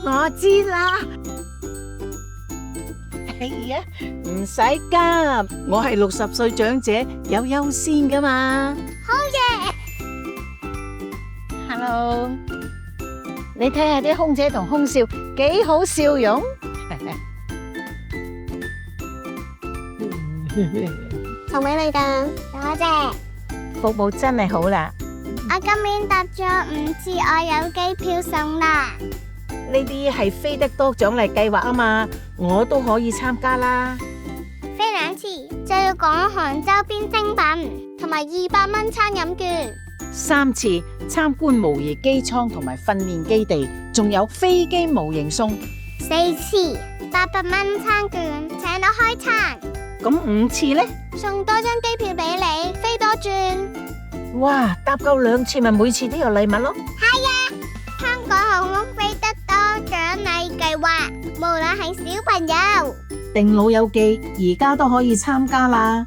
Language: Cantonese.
我知啦。哎呀，唔使急，我係60歲長者，有優先噶嘛。好嘢。Hello，你睇下啲空姐同空少幾好笑容。送俾你噶，多謝。服務真係好啦，我今年搭咗5次，我有機票送啦。呢啲係飛得多獎勵計劃啊嘛，我都可以參加啦。飛2次就要港航周邊精品同埋200蚊餐飲券。 3次參觀模擬機艙同埋訓練基地，仲有飛機模型送。 4次800蚊餐券，請我開餐。咁5次呢？送多張機票俾你，飛多轉。哇，搭夠2次咪每次都有禮物咯。係啊，香港航空飛得多獎勵計劃，無論係小朋友定老友記，而家都可以參加啦。